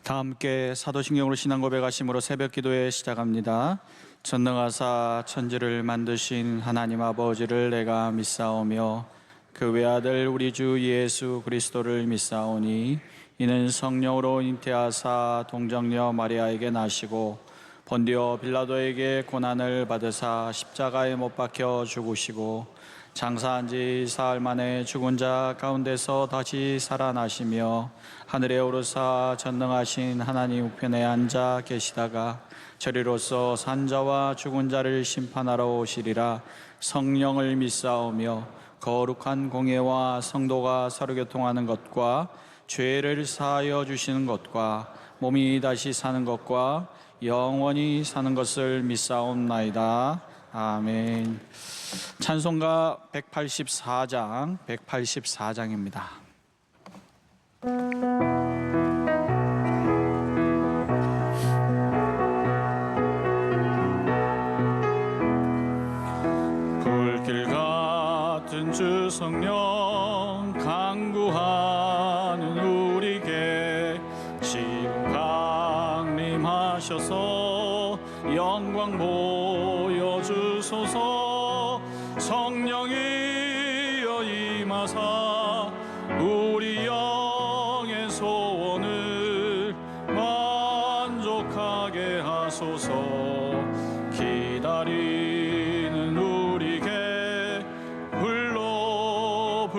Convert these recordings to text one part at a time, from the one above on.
다 함께 사도신경으로 신앙 고백하심으로 새벽 기도회 시작합니다. 전능하사 천지를 만드신 하나님 아버지를 내가 믿사오며 그 외아들 우리 주 예수 그리스도를 믿사오니 이는 성령으로 잉태하사 동정녀 마리아에게 나시고 본디오 빌라도에게 고난을 받으사 십자가에 못 박혀 죽으시고 장사한 지 사흘 만에 죽은 자 가운데서 다시 살아나시며 하늘에 오르사 전능하신 하나님 우편에 앉아 계시다가 저리로서 산자와 죽은 자를 심판하러 오시리라. 성령을 믿사오며 거룩한 공예와 성도가 서로 교통하는 것과 죄를 사하여 주시는 것과 몸이 다시 사는 것과 영원히 사는 것을 믿사옵나이다. 아멘. 찬송가 184장입니다. 불길 같은 주 성령 강구하는 우리에게 지금 강림하셔서 영광 보여주소서. 성령이여 임하사 우리 영의 소원을 만족하게 하소서. 기다리는 우리에게 불러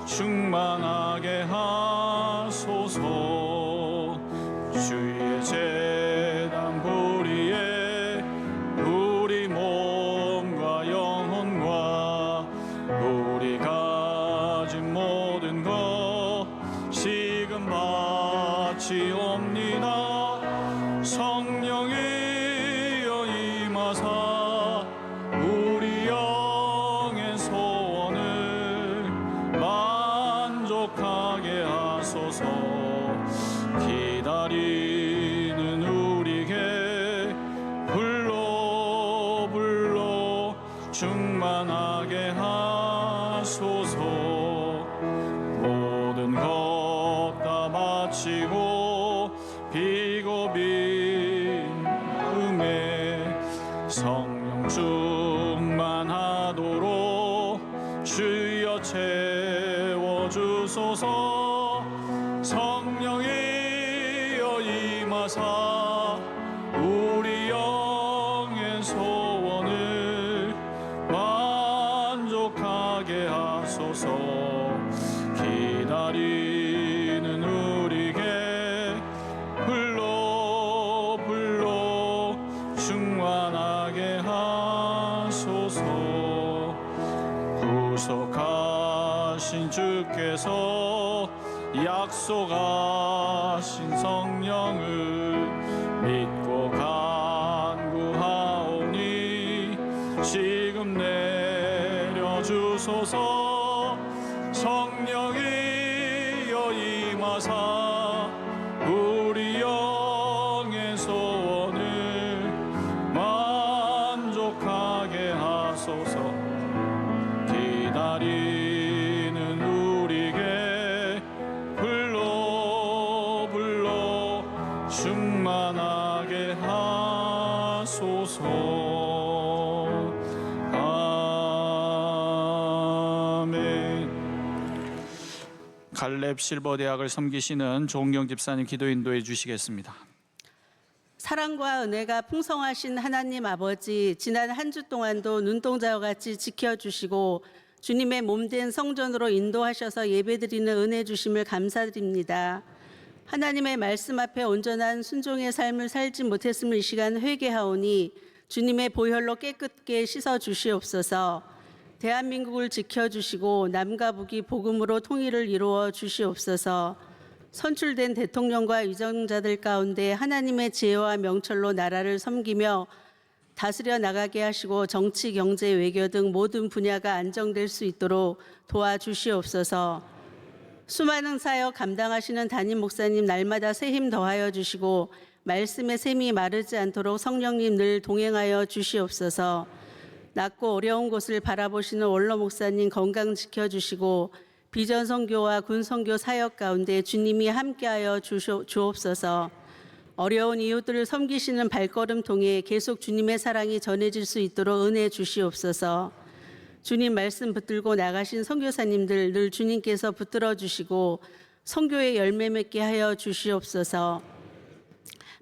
충만하게 하소서. 주의 제단 보리에 우리 몸과 영혼과 우리 가진 모든 것 지금 바치옵니다. 성령이여 임하사 우리 영의 소원을 만족하게 하소서. 기다리는 우리에게 불러 충만하게 하소서. 모든 것 다 마치고 비고빈 마음에 성령 충만하도록 주여 채워주소서. 성령이여 임하사 우리 영의 소원을 만족하게 하소서. 기다리는 우리에게 불러 충만하게 하소서. 구속하신 주께서 약속하신 성령을 믿고 간구하오니 지금 내려주소서. 성령이여 임하사 우리 영의 소원을 만족하게 하소서. 기다리는 우리에게 불러 충만하게 하소서. 갈렙 실버 대학을 섬기시는 조은경 집사님 기도 인도해 주시겠습니다. 사랑과 은혜가 풍성하신 하나님 아버지, 지난 한 주 동안도 눈동자와 같이 지켜주시고 주님의 몸된 성전으로 인도하셔서 예배드리는 은혜 주심을 감사드립니다. 하나님의 말씀 앞에 온전한 순종의 삶을 살지 못했음을 이 시간 회개하오니 주님의 보혈로 깨끗게 씻어 주시옵소서. 대한민국을 지켜주시고 남과 북이 복음으로 통일을 이루어 주시옵소서. 선출된 대통령과 위정자들 가운데 하나님의 지혜와 명철로 나라를 섬기며 다스려 나가게 하시고 정치, 경제, 외교 등 모든 분야가 안정될 수 있도록 도와주시옵소서. 수많은 사역 감당하시는 담임 목사님 날마다 새 힘 더하여 주시고 말씀의 샘이 마르지 않도록 성령님 늘 동행하여 주시옵소서. 낮고 어려운 곳을 바라보시는 원로 목사님 건강 지켜주시고 비전 선교와 군 선교 사역 가운데 주님이 함께하여 주옵소서. 어려운 이웃들을 섬기시는 발걸음 통해 계속 주님의 사랑이 전해질 수 있도록 은혜 주시옵소서. 주님 말씀 붙들고 나가신 선교사님들 늘 주님께서 붙들어 주시고 선교의 열매 맺게 하여 주시옵소서.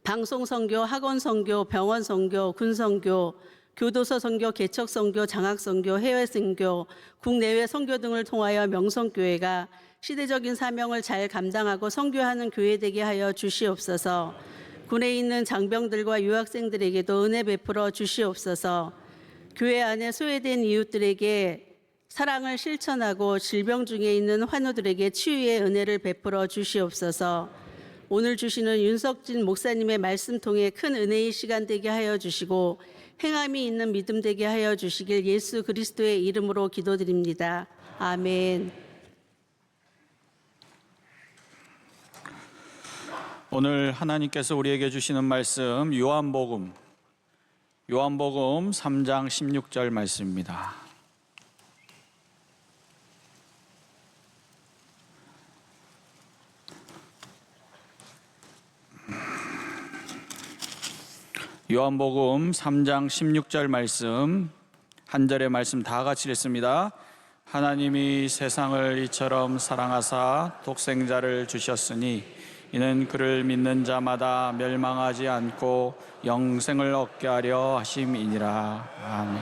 방송 선교, 학원 선교, 병원 선교, 군 선교, 교도소 선교, 개척 선교, 장학 선교, 해외 선교, 국내외 선교 등을 통하여 명성교회가 시대적인 사명을 잘 감당하고 선교하는 교회 되게 하여 주시옵소서. 군에 있는 장병들과 유학생들에게도 은혜 베풀어 주시옵소서. 교회 안에 소외된 이웃들에게 사랑을 실천하고 질병 중에 있는 환우들에게 치유의 은혜를 베풀어 주시옵소서. 오늘 주시는 윤석진 목사님의 말씀 통해 큰 은혜의 시간 되게 하여 주시고 행함이 있는 믿음 되게 하여 주시길 예수 그리스도의 이름으로 기도드립니다. 아멘. 오늘 하나님께서 우리에게 주시는 말씀 요한복음 3장 16절 말씀입니다. 요한복음 3장 16절 말씀, 한 절의 말씀 다 같이 읽습니다. 하나님이 세상을 이처럼 사랑하사 독생자를 주셨으니 이는 그를 믿는 자마다 멸망하지 않고 영생을 얻게 하려 하심이니라. 아멘.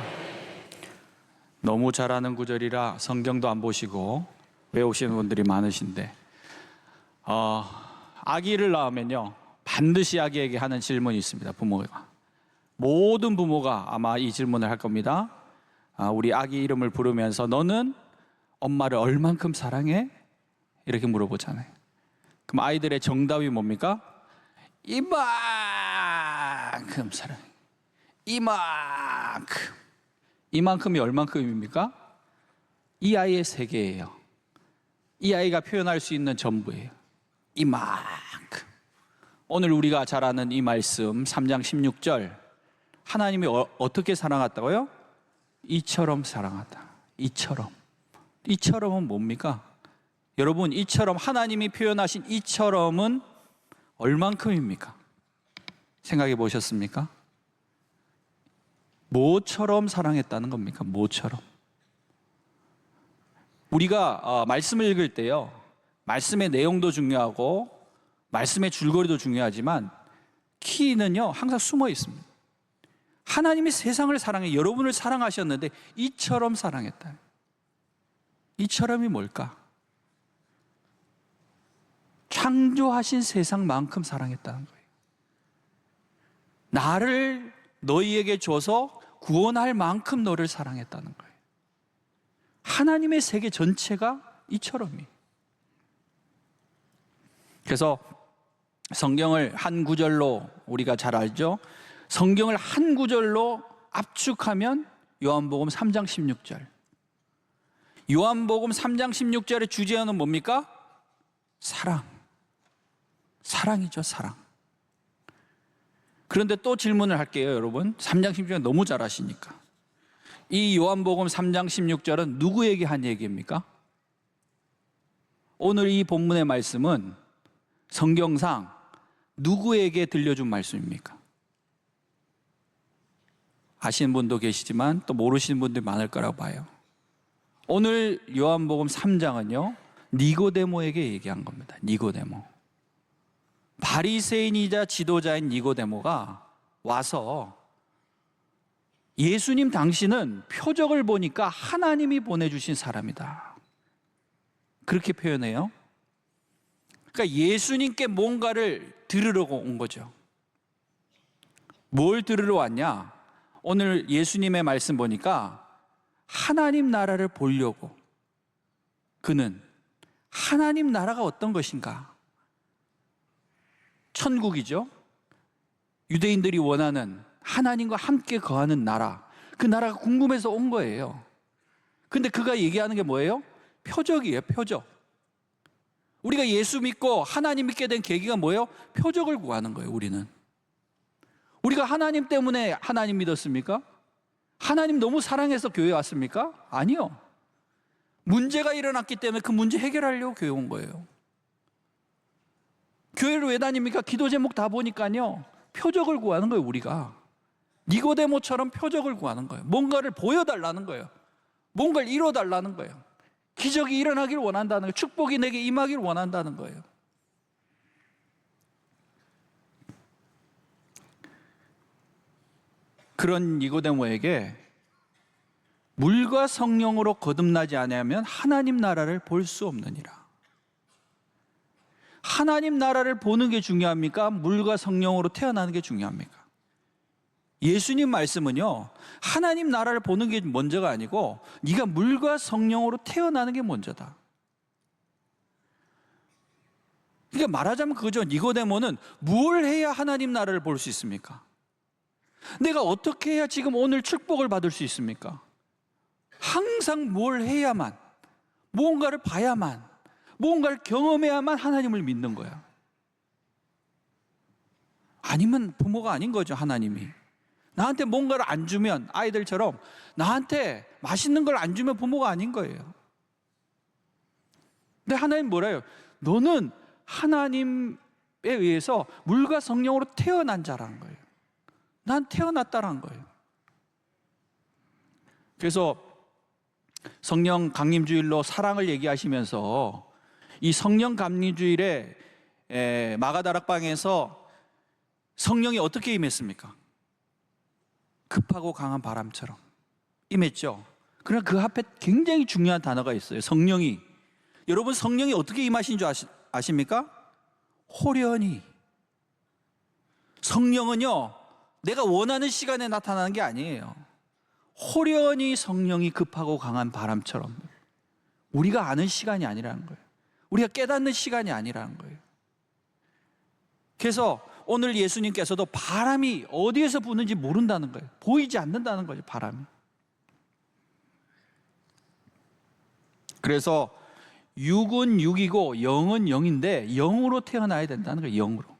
너무 잘하는 구절이라 성경도 안 보시고 외우시는 분들이 많으신데 아기를 낳으면요 반드시 아기에게 하는 질문이 있습니다. 부모가, 모든 부모가 아마 이 질문을 할 겁니다. 우리 아기 이름을 부르면서 너는 엄마를 얼만큼 사랑해? 이렇게 물어보잖아요. 그럼 아이들의 정답이 뭡니까? 이만큼 사랑해. 이만큼. 이만큼이 얼만큼입니까? 이 아이의 세계예요. 이 아이가 표현할 수 있는 전부예요. 이만큼. 오늘 우리가 잘 아는 이 말씀 3장 16절, 하나님이 어떻게 사랑했다고요? 이처럼 사랑하다. 이처럼은 뭡니까? 여러분, 이처럼, 하나님이 표현하신 이처럼은 얼만큼입니까? 생각해 보셨습니까? 뭐처럼 사랑했다는 겁니까? 뭐처럼? 우리가 말씀을 읽을 때요, 말씀의 내용도 중요하고 말씀의 줄거리도 중요하지만 키는요 항상 숨어 있습니다. 하나님이 세상을 사랑해 여러분을 사랑하셨는데 이처럼 사랑했다. 이처럼이 뭘까? 창조하신 세상만큼 사랑했다는 거예요. 나를 너희에게 줘서 구원할 만큼 너를 사랑했다는 거예요. 하나님의 세계 전체가 이처럼이에요. 그래서 성경을 한 구절로, 우리가 잘 알죠? 성경을 한 구절로 압축하면 요한복음 3장 16절. 요한복음 3장 16절의 주제어는 뭡니까? 사랑. 사랑이죠, 사랑. 그런데 또 질문을 할게요, 여러분. 3장 16절 너무 잘 아시니까. 이 요한복음 3장 16절은 누구에게 한 얘기입니까? 오늘 이 본문의 말씀은 성경상 누구에게 들려준 말씀입니까? 아시는 분도 계시지만 또 모르시는 분들이 많을 거라고 봐요. 오늘 요한복음 3장은요 니고데모에게 얘기한 겁니다. 니고데모. 바리새인이자 지도자인 니고데모가 와서 예수님, 당신은 표적을 보니까 하나님이 보내주신 사람이다, 그렇게 표현해요. 그러니까 예수님께 뭔가를 들으려고 온 거죠. 뭘 들으러 왔냐? 오늘 예수님의 말씀 보니까 하나님 나라를 보려고, 그는 하나님 나라가 어떤 것인가? 천국이죠. 유대인들이 원하는 하나님과 함께 거하는 나라, 그 나라가 궁금해서 온 거예요. 근데 그가 얘기하는 게 뭐예요? 표적이에요, 표적. 우리가 예수 믿고 하나님 믿게 된 계기가 뭐예요? 표적을 구하는 거예요. 우리가 하나님 때문에 하나님 믿었습니까? 하나님 너무 사랑해서 교회 왔습니까? 아니요. 문제가 일어났기 때문에 그 문제 해결하려고 교회 온 거예요. 교회를 왜 다닙니까? 기도 제목 다 보니까요, 표적을 구하는 거예요. 우리가 니고데모처럼 표적을 구하는 거예요. 뭔가를 보여달라는 거예요. 뭔가를 이뤄달라는 거예요. 기적이 일어나길 원한다는 거예요. 축복이 내게 임하길 원한다는 거예요. 그런 니고데모에게 물과 성령으로 거듭나지 아니하면 하나님 나라를 볼 수 없느니라. 하나님 나라를 보는 게 중요합니까? 물과 성령으로 태어나는 게 중요합니까? 예수님 말씀은요, 하나님 나라를 보는 게 먼저가 아니고 네가 물과 성령으로 태어나는 게 먼저다. 그러니까 말하자면 그거죠. 니고데모는 뭘 해야 하나님 나라를 볼 수 있습니까? 내가 어떻게 해야 지금 오늘 축복을 받을 수 있습니까? 항상 뭘 해야만, 뭔가를 봐야만, 뭔가를 경험해야만 하나님을 믿는 거야. 아니면 부모가 아닌 거죠. 하나님이 나한테 뭔가를 안 주면, 아이들처럼 나한테 맛있는 걸 안 주면 부모가 아닌 거예요. 근데 하나님 뭐래요? 너는 하나님에 의해서 물과 성령으로 태어난 자라는 거예요. 난 태어났다라는 거예요. 그래서 성령 강림주일로 사랑을 얘기하시면서 이 성령 강림주일에 마가다락방에서 성령이 어떻게 임했습니까? 급하고 강한 바람처럼 임했죠. 그러나 그 앞에 굉장히 중요한 단어가 있어요. 성령이. 여러분, 성령이 어떻게 임하신 줄 아십니까? 호련히. 성령은요, 내가 원하는 시간에 나타나는 게 아니에요. 호련히 성령이 급하고 강한 바람처럼. 우리가 아는 시간이 아니라는 거예요. 우리가 깨닫는 시간이 아니라는 거예요. 그래서 오늘 예수님께서도 바람이 어디에서 부는지 모른다는 거예요. 보이지 않는다는 거죠, 바람이. 그래서 육은 육이고 영은 영인데 영으로 태어나야 된다는 거예요. 영으로.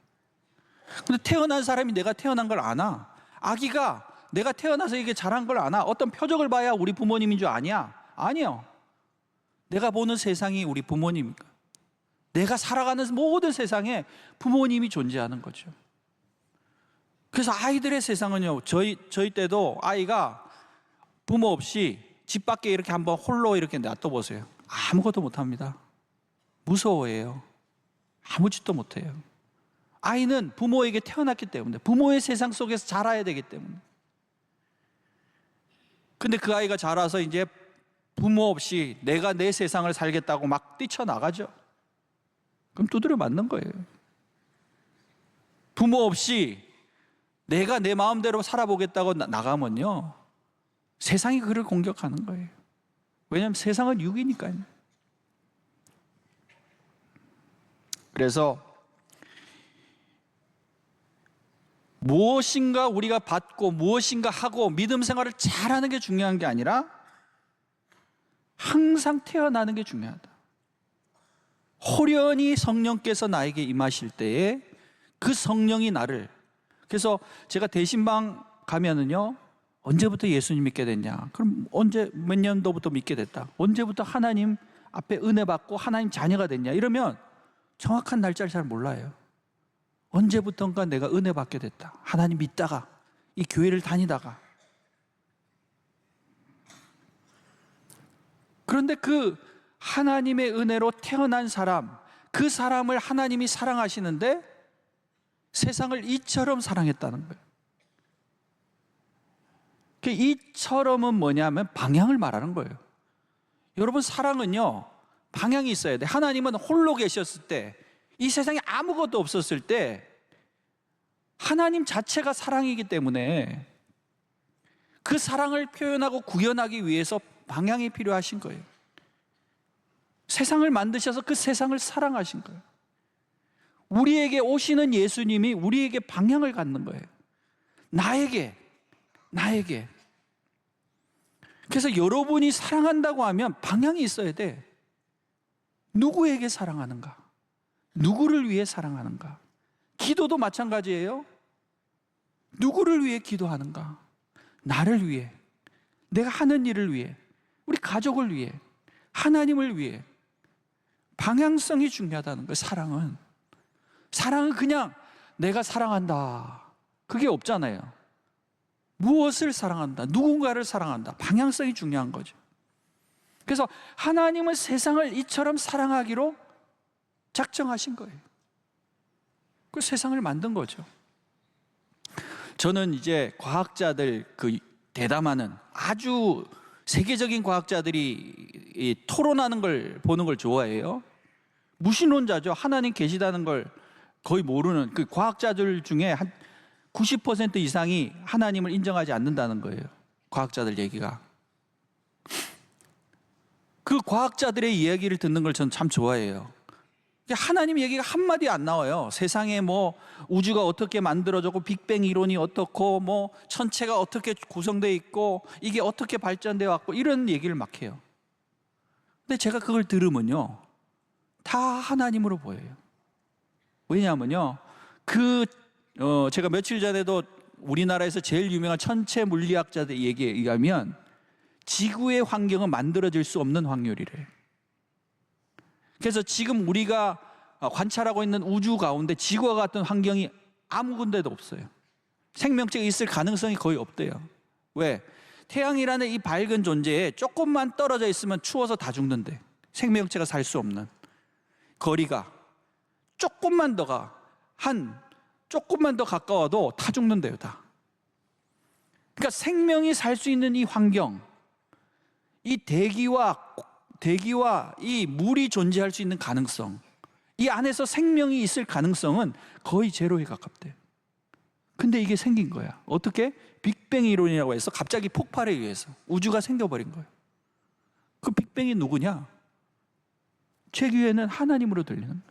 근데 태어난 사람이 내가 태어난 걸 아나? 아기가 내가 태어나서 이게 자란 걸 아나? 어떤 표적을 봐야 우리 부모님인 줄 아냐? 아니요. 내가 보는 세상이 우리 부모님입니까? 내가 살아가는 모든 세상에 부모님이 존재하는 거죠. 그래서 아이들의 세상은요, 저희 때도 아이가 부모 없이 집 밖에 이렇게 한번 홀로 이렇게 놔둬보세요. 아무것도 못합니다. 무서워해요. 아무 짓도 못해요. 아이는 부모에게 태어났기 때문에, 부모의 세상 속에서 자라야 되기 때문에. 근데 그 아이가 자라서 이제 부모 없이 내가 내 세상을 살겠다고 막 뛰쳐나가죠. 그럼 두드려 맞는 거예요. 부모 없이 내가 내 마음대로 살아보겠다고 나가면요, 세상이 그를 공격하는 거예요. 왜냐하면 세상은 육이니까요. 그래서 무엇인가 우리가 받고 무엇인가 하고 믿음 생활을 잘하는 게 중요한 게 아니라 항상 태어나는 게 중요하다. 호련히 성령께서 나에게 임하실 때에 그 성령이 나를, 그래서 제가 대신방 가면은요, 언제부터 예수님 믿게 됐냐? 그럼 언제, 몇 년도부터 믿게 됐다? 언제부터 하나님 앞에 은혜 받고 하나님 자녀가 됐냐? 이러면 정확한 날짜를 잘 몰라요. 언제부턴가 내가 은혜 받게 됐다. 하나님 믿다가, 이 교회를 다니다가. 그런데 그 하나님의 은혜로 태어난 사람, 그 사람을 하나님이 사랑하시는데 세상을 이처럼 사랑했다는 거예요. 그 이처럼은 뭐냐면 방향을 말하는 거예요. 여러분, 사랑은요, 방향이 있어야 돼. 하나님은 홀로 계셨을 때, 이 세상에 아무것도 없었을 때 하나님 자체가 사랑이기 때문에 그 사랑을 표현하고 구현하기 위해서 방향이 필요하신 거예요. 세상을 만드셔서 그 세상을 사랑하신 거예요. 우리에게 오시는 예수님이 우리에게 방향을 갖는 거예요. 나에게. 그래서 여러분이 사랑한다고 하면 방향이 있어야 돼. 누구에게 사랑하는가? 누구를 위해 사랑하는가? 기도도 마찬가지예요. 누구를 위해 기도하는가? 나를 위해, 내가 하는 일을 위해, 우리 가족을 위해, 하나님을 위해 방향성이 중요하다는 거예요. 사랑은 그냥 내가 사랑한다, 그게 없잖아요. 무엇을 사랑한다, 누군가를 사랑한다, 방향성이 중요한 거죠. 그래서 하나님은 세상을 이처럼 사랑하기로 작정하신 거예요. 그 세상을 만든 거죠. 저는 이제 과학자들, 그 대담하는 아주 세계적인 과학자들이 이 토론하는 걸 보는 걸 좋아해요. 무신론자죠. 하나님 계시다는 걸 거의 모르는 그 과학자들 중에 한 90% 이상이 하나님을 인정하지 않는다는 거예요. 과학자들 얘기가. 그 과학자들의 이야기를 듣는 걸 저는 참 좋아해요. 하나님 얘기가 한마디 안 나와요. 세상에 뭐 우주가 어떻게 만들어졌고, 빅뱅 이론이 어떻고, 뭐 천체가 어떻게 구성되어 있고, 이게 어떻게 발전되어 왔고, 이런 얘기를 막 해요. 근데 제가 그걸 들으면요, 다 하나님으로 보여요. 왜냐하면요, 제가 며칠 전에도 우리나라에서 제일 유명한 천체 물리학자들 얘기에 의하면 지구의 환경은 만들어질 수 없는 확률이래요. 그래서 지금 우리가 관찰하고 있는 우주 가운데 지구와 같은 환경이 아무 군데도 없어요. 생명체가 있을 가능성이 거의 없대요. 왜? 태양이라는 이 밝은 존재에 조금만 떨어져 있으면 추워서 다 죽는데, 생명체가 살 수 없는. 거리가 조금만 더 조금만 더 가까워도 다 죽는데요, 다. 그러니까 생명이 살 수 있는 이 환경, 이 대기와 이 물이 존재할 수 있는 가능성, 이 안에서 생명이 있을 가능성은 거의 제로에 가깝대요. 근데 이게 생긴 거야. 어떻게? 빅뱅 이론이라고 해서 갑자기 폭발에 의해서 우주가 생겨버린 거예요. 그 빅뱅이 누구냐? 제 귀에는 하나님으로 들리는 거예요.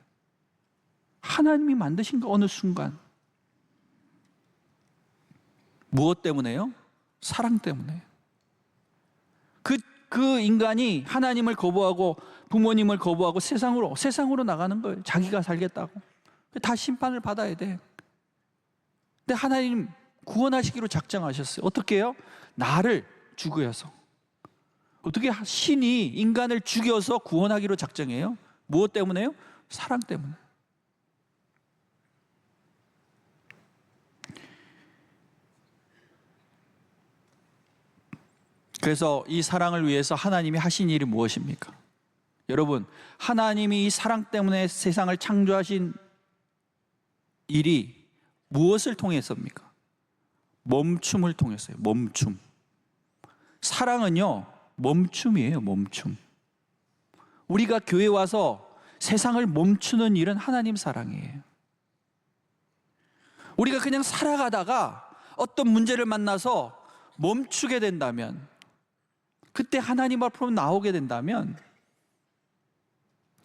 하나님이 만드신 거, 어느 순간. 무엇 때문에요? 사랑 때문에. 그 인간이 하나님을 거부하고 부모님을 거부하고 세상으로 나가는 거예요. 자기가 살겠다고. 다 심판을 받아야 돼. 근데 하나님 구원하시기로 작정하셨어요. 어떻게 해요? 나를 죽여서. 어떻게 신이 인간을 죽여서 구원하기로 작정해요? 무엇 때문에요? 사랑 때문에. 그래서 이 사랑을 위해서 하나님이 하신 일이 무엇입니까? 여러분, 하나님이 이 사랑 때문에 세상을 창조하신 일이 무엇을 통해서입니까? 멈춤을 통해서요. 멈춤. 사랑은요, 멈춤이에요. 멈춤. 우리가 교회 와서 세상을 멈추는 일은 하나님 사랑이에요. 우리가 그냥 살아가다가 어떤 문제를 만나서 멈추게 된다면, 그때 하나님 앞으로 나오게 된다면,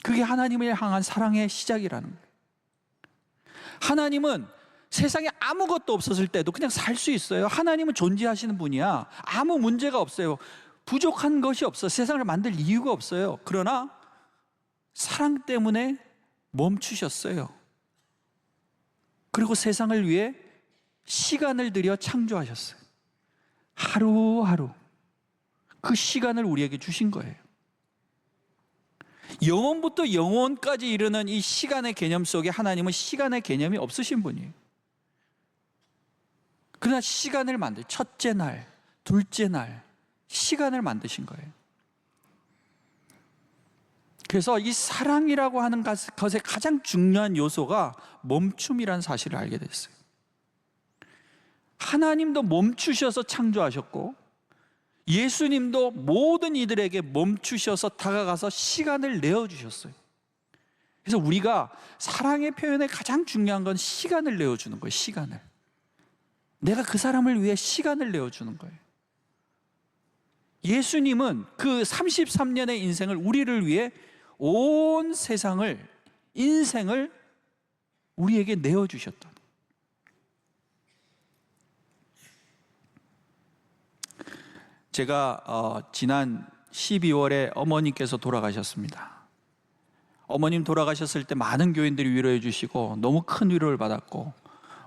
그게 하나님을 향한 사랑의 시작이라는 거예요. 하나님은 세상에 아무것도 없었을 때도 그냥 살 수 있어요. 하나님은 존재하시는 분이야. 아무 문제가 없어요. 부족한 것이 없어. 세상을 만들 이유가 없어요. 그러나 사랑 때문에 멈추셨어요. 그리고 세상을 위해 시간을 들여 창조하셨어요. 하루하루 그 시간을 우리에게 주신 거예요. 영원부터 영원까지 이르는 이 시간의 개념 속에 하나님은 시간의 개념이 없으신 분이에요. 그러나 시간을 첫째 날, 둘째 날 시간을 만드신 거예요. 그래서 이 사랑이라고 하는 것의 가장 중요한 요소가 멈춤이라는 사실을 알게 됐어요. 하나님도 멈추셔서 창조하셨고, 예수님도 모든 이들에게 멈추셔서 다가가서 시간을 내어주셨어요. 그래서 우리가 사랑의 표현에 가장 중요한 건 시간을 내어주는 거예요. 시간을. 내가 그 사람을 위해 시간을 내어주는 거예요. 예수님은 그 33년의 인생을 우리를 위해 온 세상을, 인생을 우리에게 내어주셨다. 제가 지난 12월에 어머님께서 돌아가셨습니다. 어머님 돌아가셨을 때 많은 교인들이 위로해 주시고 너무 큰 위로를 받았고,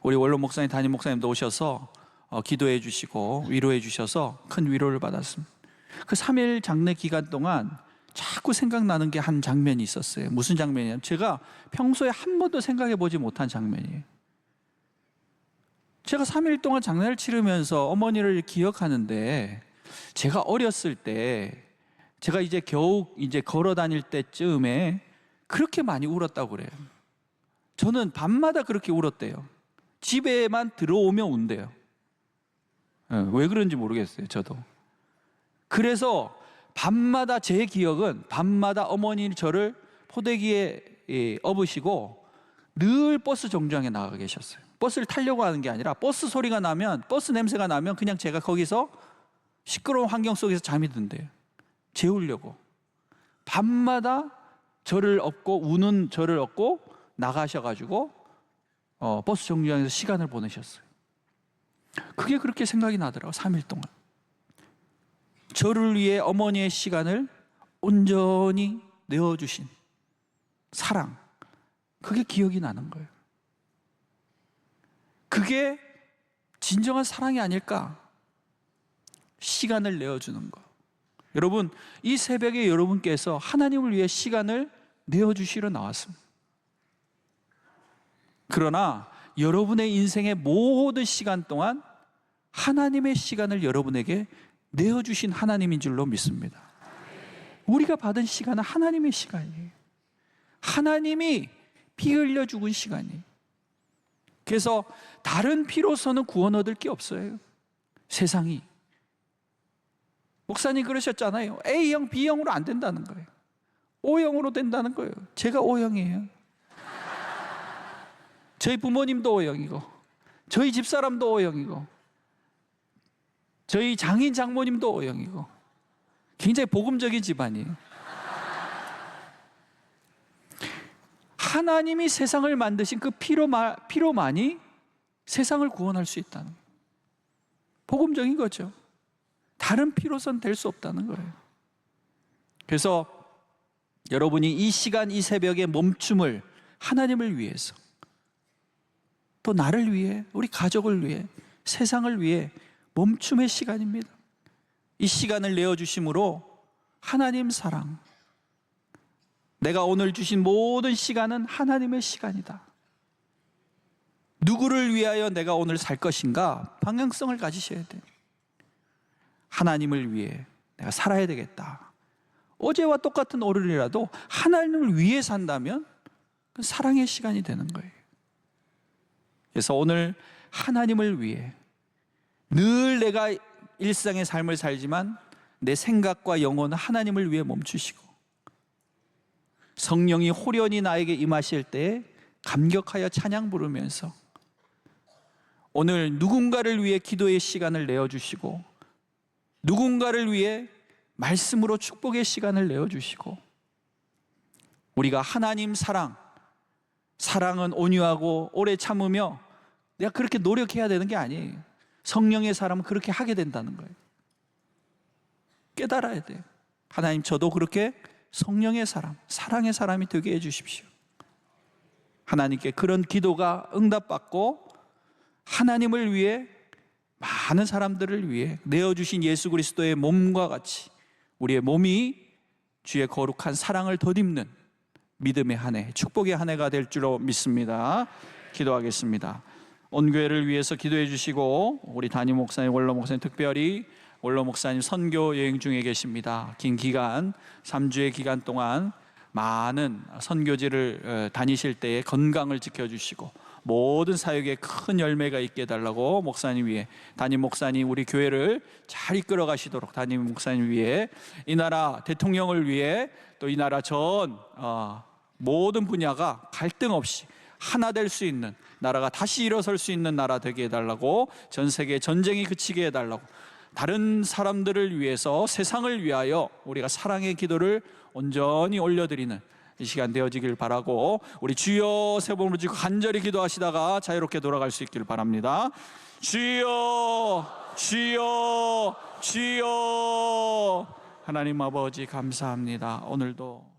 우리 원로 목사님, 담임 목사님도 오셔서 기도해 주시고 위로해 주셔서 큰 위로를 받았습니다. 그 3일 장례 기간 동안 자꾸 생각나는 게 한 장면이 있었어요. 무슨 장면이냐면 제가 평소에 한 번도 생각해 보지 못한 장면이에요. 제가 3일 동안 장례를 치르면서 어머니를 기억하는데, 제가 어렸을 때, 제가 이제 겨우 이제 걸어 다닐 때쯤에 그렇게 많이 울었다고 그래요. 저는 밤마다 그렇게 울었대요. 집에만 들어오면 운대요. 왜 그런지 모르겠어요, 저도. 그래서 밤마다 제 기억은 밤마다 어머니 저를 포대기에 업으시고 늘 버스 정류장에 나가 계셨어요. 버스를 타려고 하는 게 아니라 버스 소리가 나면, 버스 냄새가 나면 그냥 제가 거기서 시끄러운 환경 속에서 잠이 든대요. 재우려고. 밤마다 저를 업고, 우는 저를 업고 나가셔가지고 버스 정류장에서 시간을 보내셨어요. 그게 그렇게 생각이 나더라고요. 3일 동안 저를 위해 어머니의 시간을 온전히 내어주신 사랑, 그게 기억이 나는 거예요. 그게 진정한 사랑이 아닐까? 시간을 내어주는 거. 여러분, 이 새벽에 여러분께서 하나님을 위해 시간을 내어주시러 나왔습니다. 그러나 여러분의 인생의 모든 시간 동안 하나님의 시간을 여러분에게 내어주신 하나님인 줄로 믿습니다. 우리가 받은 시간은 하나님의 시간이에요. 하나님이 피 흘려 죽은 시간이에요. 그래서 다른 피로서는 구원 얻을 게 없어요. 세상이. 목사님 그러셨잖아요. A형, B형으로 안 된다는 거예요. O형으로 된다는 거예요. 제가 O형이에요. 저희 부모님도 O형이고, 저희 집사람도 O형이고, 저희 장인 장모님도 O형이고, 굉장히 복음적인 집안이에요. 하나님이 세상을 만드신 그 피로만이 세상을 구원할 수 있다는 거예요. 복음적인 거죠. 다른 피로선 될 수 없다는 거예요. 그래서 여러분이 이 시간, 이 새벽의 멈춤을 하나님을 위해서, 또 나를 위해, 우리 가족을 위해, 세상을 위해 멈춤의 시간입니다. 이 시간을 내어주심으로 하나님 사랑, 내가 오늘 주신 모든 시간은 하나님의 시간이다. 누구를 위하여 내가 오늘 살 것인가? 방향성을 가지셔야 돼요. 하나님을 위해 내가 살아야 되겠다. 어제와 똑같은 오늘이라도 하나님을 위해 산다면 그 사랑의 시간이 되는 거예요. 그래서 오늘 하나님을 위해 늘 내가 일상의 삶을 살지만 내 생각과 영혼은 하나님을 위해 멈추시고, 성령이 호련히 나에게 임하실 때에 감격하여 찬양 부르면서 오늘 누군가를 위해 기도의 시간을 내어주시고, 누군가를 위해 말씀으로 축복의 시간을 내어주시고, 우리가 하나님 사랑은 온유하고 오래 참으며, 내가 그렇게 노력해야 되는 게 아니에요. 성령의 사람은 그렇게 하게 된다는 거예요. 깨달아야 돼요. 하나님, 저도 그렇게 성령의 사람, 사랑의 사람이 되게 해주십시오. 하나님께 그런 기도가 응답받고 하나님을 위해, 많은 사람들을 위해 내어주신 예수 그리스도의 몸과 같이 우리의 몸이 주의 거룩한 사랑을 덧입는 믿음의 한 해, 축복의 한 해가 될 줄로 믿습니다. 기도하겠습니다. 온 교회를 위해서 기도해 주시고, 우리 담임 목사님, 원로 목사님, 특별히 원로 목사님 선교 여행 중에 계십니다. 긴 기간, 3주의 기간 동안 많은 선교지를 다니실 때에 건강을 지켜주시고 모든 사역에 큰 열매가 있게 해달라고 목사님 위해, 담임 목사님 우리 교회를 잘 이끌어 가시도록 담임 목사님 위해, 이 나라 대통령을 위해, 또 이 나라 전 모든 분야가 갈등 없이 하나 될 수 있는, 나라가 다시 일어설 수 있는 나라 되게 해달라고, 전 세계 전쟁이 그치게 해달라고, 다른 사람들을 위해서, 세상을 위하여 우리가 사랑의 기도를 온전히 올려드리는 이 시간 되어지길 바라고, 우리 주여 세 번을 지고 간절히 기도하시다가 자유롭게 돌아갈 수 있기를 바랍니다. 주여, 주여, 주여. 하나님 아버지 감사합니다. 오늘도